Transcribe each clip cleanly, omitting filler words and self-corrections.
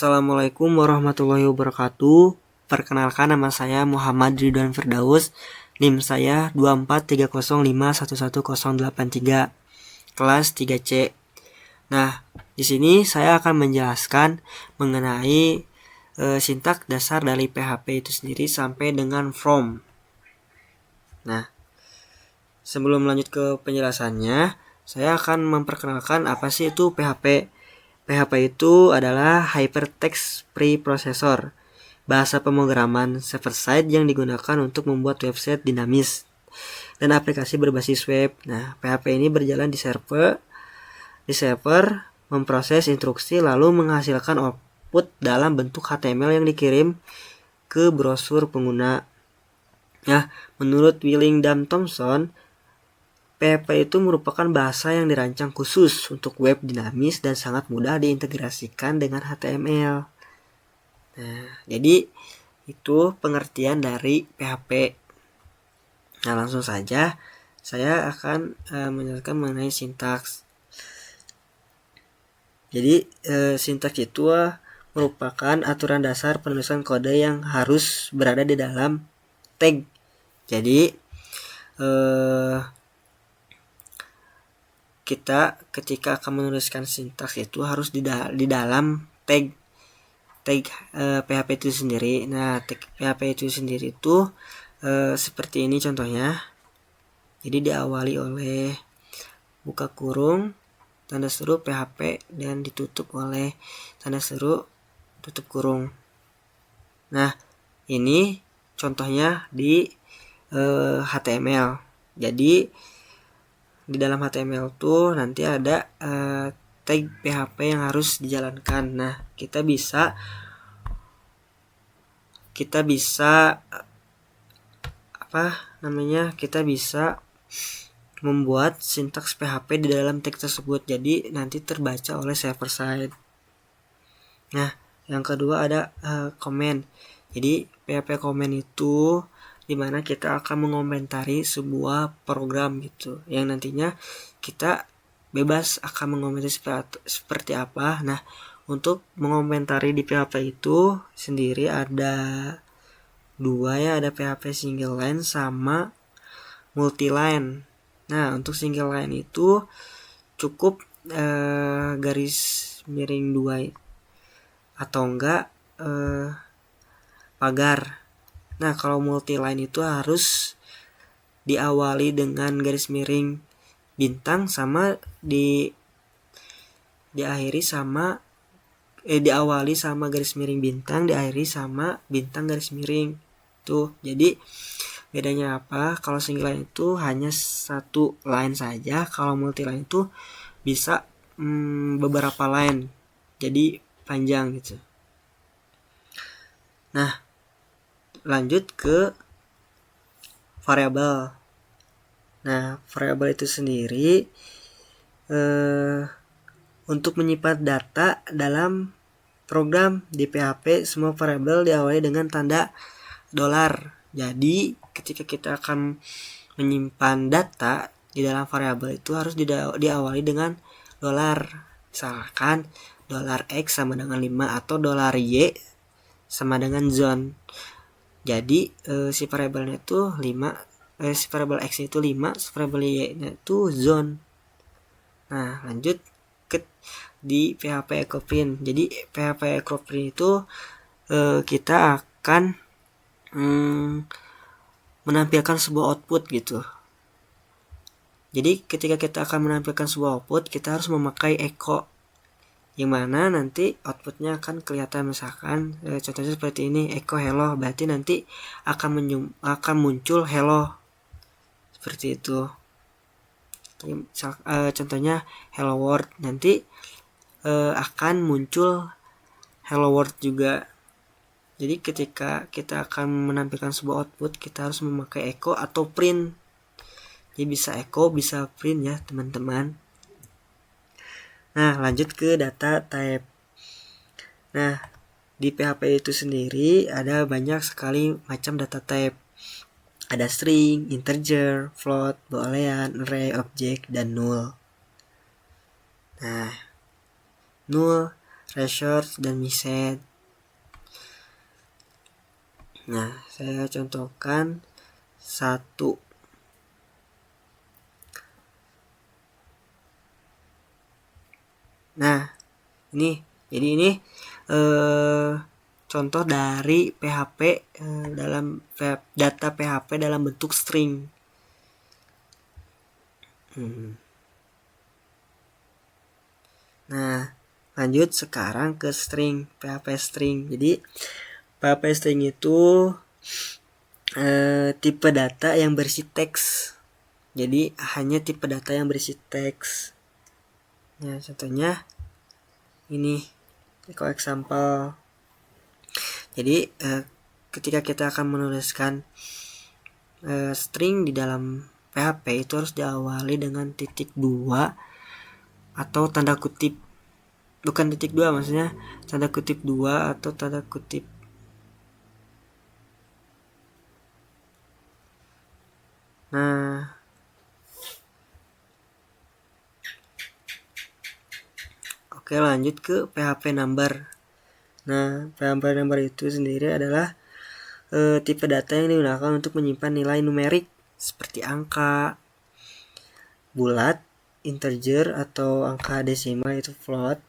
Assalamualaikum warahmatullahi wabarakatuh. Perkenalkan, nama saya Muhammad Ridwan Firdaus. NIM saya 2430511083, kelas 3C. Nah, di sini saya akan menjelaskan mengenai sintak dasar dari PHP itu sendiri sampai dengan from. Nah, sebelum lanjut ke penjelasannya, saya akan memperkenalkan apa sih itu PHP. PHP itu adalah Hypertext Preprocessor, bahasa pemrograman server-side yang digunakan untuk membuat website dinamis dan aplikasi berbasis web. Nah, PHP ini berjalan di server memproses instruksi lalu menghasilkan output dalam bentuk HTML yang dikirim ke browser pengguna. Nah, menurut Willingham Thompson, PHP itu merupakan bahasa yang dirancang khusus untuk web dinamis dan sangat mudah diintegrasikan dengan HTML. Nah, jadi itu pengertian dari PHP. Nah, langsung saja saya akan menjelaskan mengenai sintaks. Jadi sintaks itu merupakan aturan dasar penulisan kode yang harus berada di dalam tag. Jadi kita ketika akan menuliskan sintaks itu harus di dalam tag PHP itu sendiri. Nah, tag PHP itu sendiri itu seperti ini contohnya. Jadi diawali oleh buka kurung, tanda seru PHP, dan ditutup oleh tanda seru tutup kurung. Nah, ini contohnya di HTML. Jadi di dalam HTML tuh nanti ada tag PHP yang harus dijalankan. Nah, kita bisa kita bisa membuat sintaks PHP di dalam tag tersebut. Jadi nanti terbaca oleh server side. Nah, yang kedua ada comment. Jadi PHP comment itu dimana kita akan mengomentari sebuah program gitu, yang nantinya kita bebas akan mengomentari seperti apa. Nah, untuk mengomentari di PHP itu sendiri ada dua ya, ada PHP single line sama multi line. Nah, untuk single line itu cukup garis miring 2 atau enggak pagar. Nah, kalau multi line itu harus diawali dengan garis miring bintang sama diawali sama garis miring bintang, diakhiri sama bintang garis miring. Tuh, jadi bedanya apa? Kalau single line itu hanya satu line saja, kalau multi line itu bisa beberapa line, jadi panjang gitu. Nah, lanjut ke variabel. Nah, variabel itu sendiri untuk menyimpan data dalam program di PHP, semua variabel diawali dengan tanda $. Jadi ketika kita akan menyimpan data di dalam variabel itu harus diawali dengan $. Misalkan $x sama dengan 5 atau $y sama dengan zone. Jadi si variabelnya itu 5, si variabel x itu 5, si variabel y nya itu zone. Nah, lanjut ke di PHP echoprint. Jadi PHP echoprint itu kita akan menampilkan sebuah output gitu. Jadi ketika kita akan menampilkan sebuah output, kita harus memakai echo, yang mana nanti outputnya akan kelihatan. Misalkan contohnya seperti ini, echo hello, berarti nanti akan muncul hello seperti itu. Contohnya hello world, nanti akan muncul hello world juga. Jadi ketika kita akan menampilkan sebuah output, kita harus memakai echo atau print. Jadi bisa echo, bisa print ya teman-teman. Nah, lanjut ke data type. Nah, di PHP itu sendiri ada banyak sekali macam data type. Ada string, integer, float, boolean, array, object, dan null. Nah, null resource, dan message. Nah, saya contohkan satu. Nah, jadi ini contoh dari PHP dalam data PHP dalam bentuk string. Nah, lanjut sekarang ke string, PHP string. Jadi PHP string itu tipe data yang berisi teks. Jadi hanya tipe data yang berisi teks. Nah, contohnya ini example. Jadi ketika kita akan menuliskan string di dalam PHP itu harus diawali dengan titik 2 atau tanda kutip, bukan titik 2, maksudnya tanda kutip 2 atau tanda kutip Oke, lanjut ke PHP number. Nah, PHP number itu sendiri adalah tipe data yang digunakan untuk menyimpan nilai numerik seperti angka, bulat, integer, atau angka desimal itu float.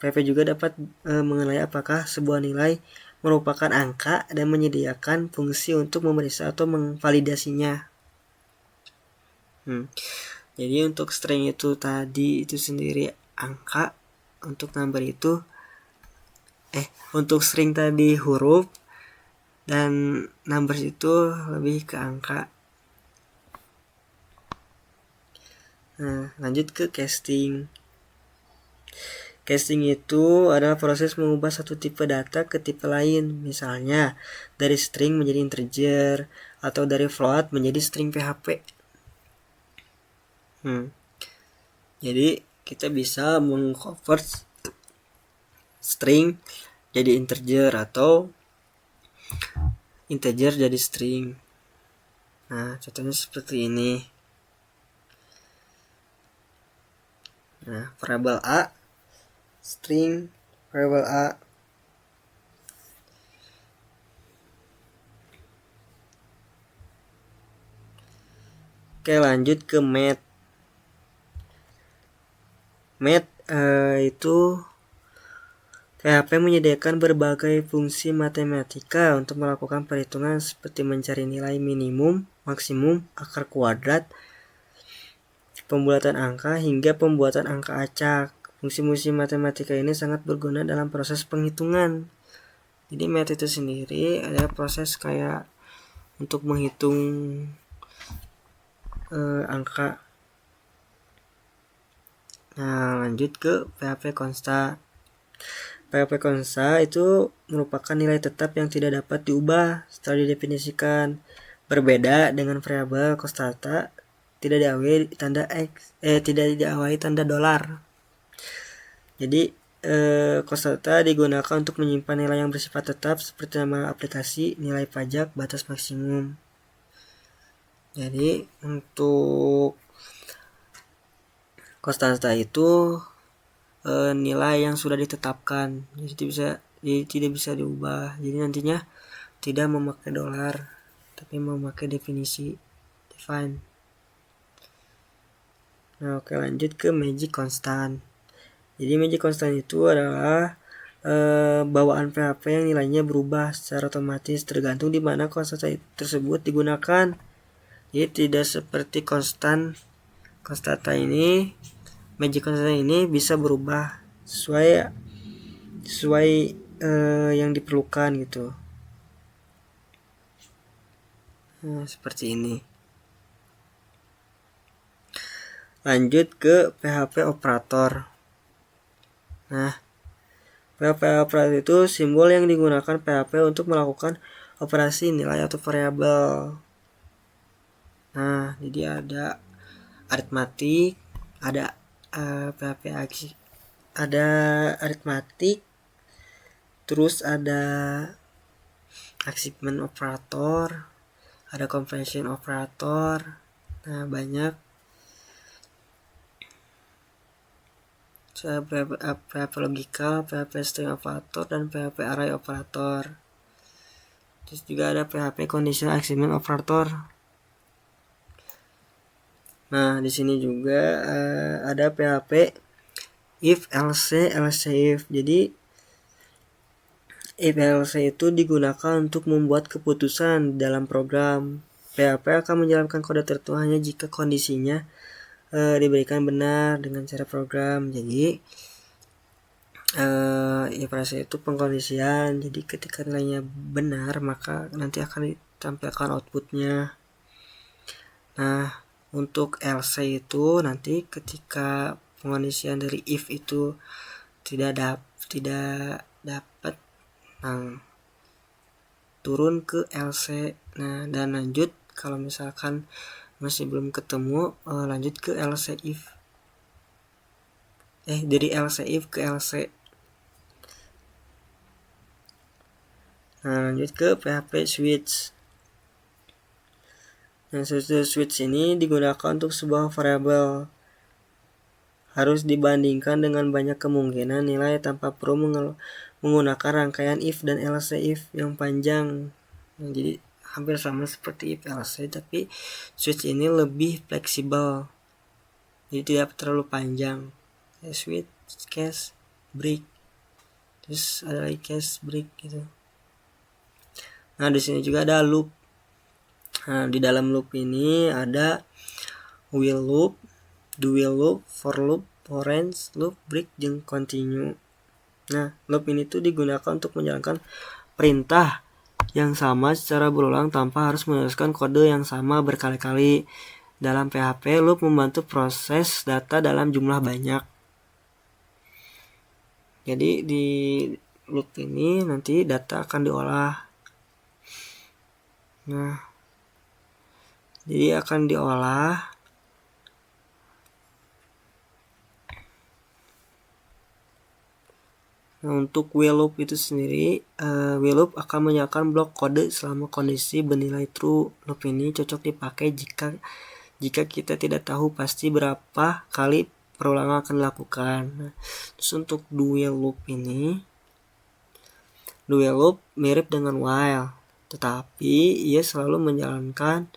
PHP juga dapat mengenai apakah sebuah nilai merupakan angka dan menyediakan fungsi untuk memeriksa atau memvalidasinya. Jadi untuk string itu tadi itu sendiri angka, untuk number itu untuk string tadi huruf, dan numbers itu lebih ke angka. Nah, lanjut ke casting. Casting itu adalah proses mengubah satu tipe data ke tipe lain, misalnya dari string menjadi integer atau dari float menjadi string PHP. Jadi kita bisa mengconvert string jadi integer atau integer jadi string. Nah, contohnya seperti ini. Nah, variabel A, string variabel A. Oke, lanjut ke math. Math itu PHP menyediakan berbagai fungsi matematika untuk melakukan perhitungan seperti mencari nilai minimum, maksimum, akar kuadrat, pembulatan angka, hingga pembuatan angka acak. Fungsi-fungsi matematika ini sangat berguna dalam proses penghitungan. Jadi math itu sendiri adalah proses kayak untuk menghitung angka. Nah, lanjut ke PHP consta. PHP consta itu merupakan nilai tetap yang tidak dapat diubah setelah didefinisikan. Berbeda dengan variabel constata, tidak diawali tanda $. Jadi constata digunakan untuk menyimpan nilai yang bersifat tetap seperti nama aplikasi, nilai pajak, batas maksimum. Jadi untuk constata itu nilai yang sudah ditetapkan, jadi tidak bisa diubah. Jadi nantinya tidak memakai $, tapi memakai definisi define. Nah, oke, lanjut ke magic constant. Jadi magic constant itu adalah bawaan PHP yang nilainya berubah secara otomatis tergantung di mana konstan tersebut digunakan. Jadi tidak seperti constata ini, magic constant ini bisa berubah sesuai yang diperlukan gitu. Nah, seperti ini. Lanjut ke PHP operator. Nah, PHP operator itu simbol yang digunakan PHP untuk melakukan operasi nilai atau variabel. Nah, jadi ada aritmatik, ada PHP ada aritmatik, terus ada achievement operator, ada conversion operator. Nah, banyak. PHP logikal, PHP string operator, dan PHP array operator. Terus juga ada PHP conditional exception operator. Nah, di sini juga ada PHP if else else if. Jadi if else itu digunakan untuk membuat keputusan dalam program. PHP akan menjalankan kode tertentu hanya jika kondisinya diberikan benar dengan cara program. Jadi if else itu pengkondisian. Jadi ketika nilainya benar, maka nanti akan ditampilkan outputnya. Nah, untuk else itu nanti ketika pengkondisian dari if itu tidak dapat, turun ke else. Nah, dan lanjut kalau misalkan masih belum ketemu, lanjut ke else if. Dari else if ke else. Nah, lanjut ke PHP switch. Nah, switch ini digunakan untuk sebuah variabel harus dibandingkan dengan banyak kemungkinan nilai tanpa perlu menggunakan rangkaian if dan else if yang panjang. Nah, jadi hampir sama seperti if else, tapi switch ini lebih fleksibel, jadi tidak terlalu panjang. Switch, case, break, terus ada lagi case, break gitu. Nah, di sini juga ada loop. Nah, di dalam loop ini ada while loop, do while loop, for loop, range loop, break, dan continue. Nah, loop ini tuh digunakan untuk menjalankan perintah yang sama secara berulang tanpa harus meneruskan kode yang sama berkali-kali. Dalam PHP, loop membantu proses data dalam jumlah banyak. Jadi di loop ini nanti data akan diolah. Nah, jadi akan diolah. Nah, untuk while loop itu sendiri, while loop akan menyalakan blok kode selama kondisi bernilai true. Loop ini cocok dipakai jika kita tidak tahu pasti berapa kali perulangan akan dilakukan. Nah, terus untuk dual loop ini, dual loop mirip dengan while, tetapi ia selalu menjalankan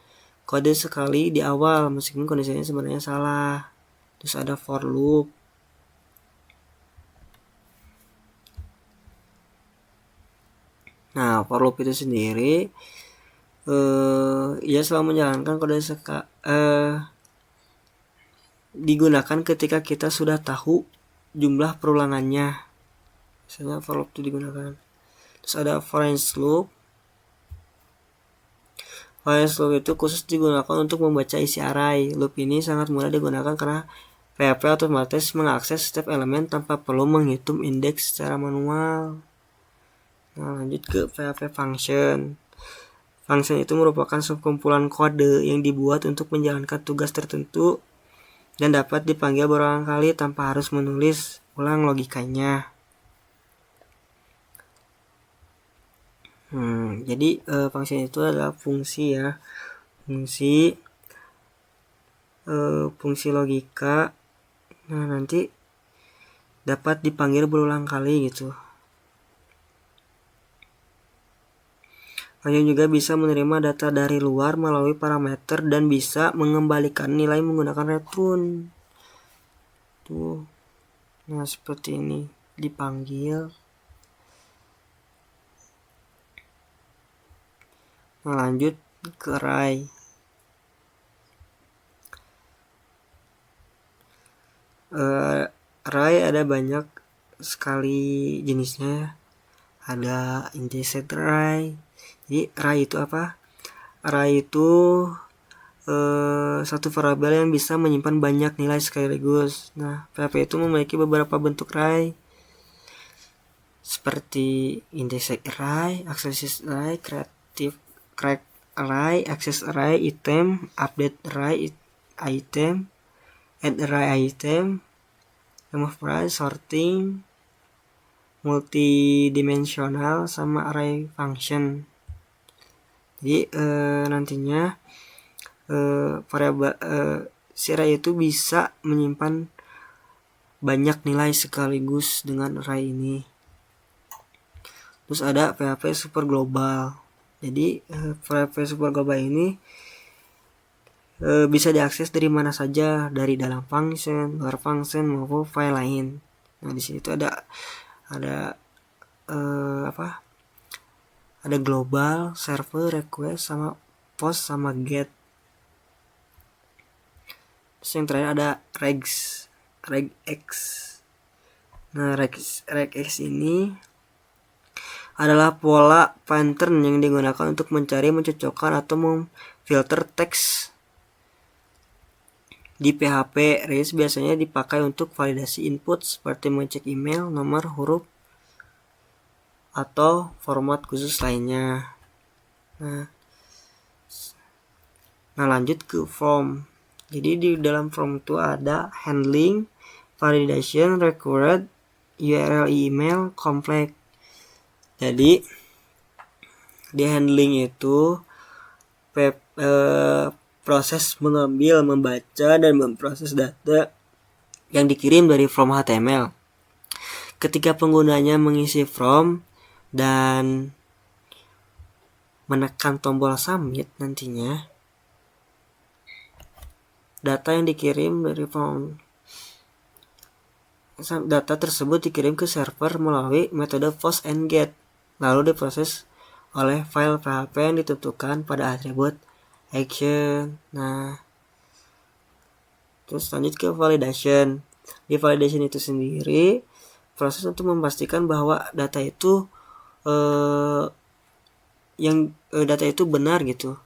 kode sekali di awal meskipun kondisinya sebenarnya salah. Terus ada for loop. Nah, for loop itu sendiri ia selalu menjalankan kode digunakan ketika kita sudah tahu jumlah perulangannya. Misalnya for loop itu digunakan. Terus ada for loop. For loop itu khusus digunakan untuk membaca isi array. Loop ini sangat mudah digunakan karena PHP otomatis mengakses setiap elemen tanpa perlu menghitung indeks secara manual. Nah, lanjut ke PHP function. Function itu merupakan sekumpulan kode yang dibuat untuk menjalankan tugas tertentu dan dapat dipanggil berulang kali tanpa harus menulis ulang logikanya. Jadi function itu adalah fungsi ya, fungsi logika. Nah, nanti dapat dipanggil berulang kali gitu. Function juga bisa menerima data dari luar melalui parameter dan bisa mengembalikan nilai menggunakan return. Tuh. Nah, seperti ini dipanggil. Nah, lanjut ke array. Array ada banyak sekali jenisnya. Ada integer array. Jadi array itu apa? Array itu satu variabel yang bisa menyimpan banyak nilai sekaligus. Nah, PHP itu memiliki beberapa bentuk array seperti integer array, access array, create array, access array, item, update array, item, add array item, remove array, sorting, multidimensional, sama array function. Jadi nantinya variabel si array itu bisa menyimpan banyak nilai sekaligus dengan array ini. Terus ada PHP super global. Jadi PHP super global ini bisa diakses dari mana saja, dari dalam function, luar function maupun file lain. Nah di sini tuh ada ada global, server, request, sama post, sama get. Terus yang terakhir ada regex. Nah regex ini adalah pola pattern yang digunakan untuk mencari, mencocokkan, atau memfilter teks di PHP. Regex biasanya dipakai untuk validasi input seperti mengecek email, nomor, huruf, atau format khusus lainnya. Nah lanjut ke form. Jadi di dalam form itu ada handling, validation, required, URL email, complex. Jadi di handling itu proses mengambil, membaca, dan memproses data yang dikirim dari form HTML. Ketika penggunanya mengisi form dan menekan tombol submit, nantinya data yang dikirim dari form, data tersebut dikirim ke server melalui metode post and get, lalu diproses oleh file PHP yang ditentukan pada atribut action. Nah, terus lanjut ke validation. Di validation itu sendiri proses untuk memastikan bahwa data itu data itu benar gitu,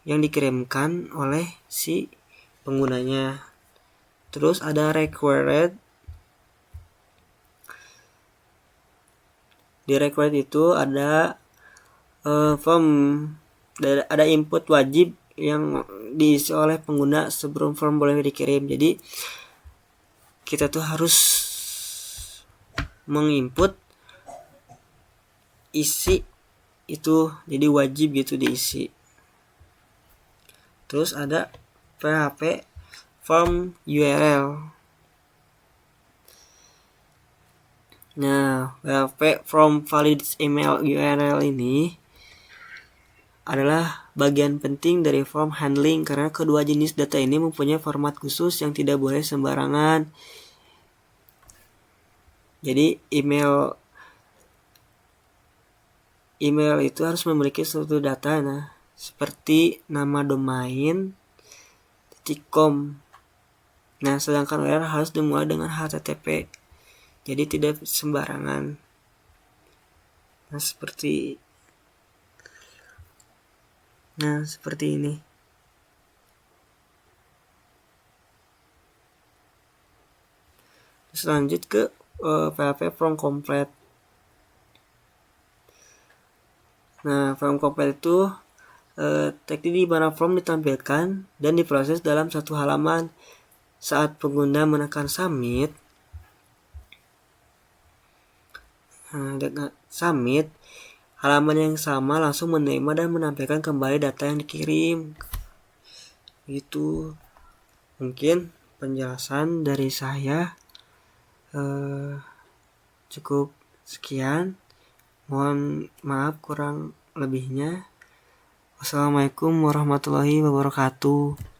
yang dikirimkan oleh si penggunanya. Terus ada required. Di required itu ada form, ada input wajib yang diisi oleh pengguna sebelum form boleh dikirim. Jadi kita tuh harus menginput isi itu, jadi wajib gitu diisi. Terus ada PHP form URL. Nah, PHP from valid email URL ini adalah bagian penting dari form handling karena kedua jenis data ini mempunyai format khusus yang tidak boleh sembarangan. Jadi email itu harus memiliki suatu data, nah seperti nama domain .com. Nah, sedangkan URL harus dimulai dengan HTTP. Jadi tidak sembarangan. Nah, seperti ini. Terus lanjut ke PHP from complete. Nah, from complete itu teks di mana form ditampilkan dan diproses dalam satu halaman. Saat pengguna menekan submit, dengan submit, halaman yang sama langsung menerima dan menampilkan kembali data yang dikirim. Itu mungkin penjelasan dari saya. Cukup sekian. Mohon maaf kurang lebihnya. Wassalamualaikum warahmatullahi wabarakatuh.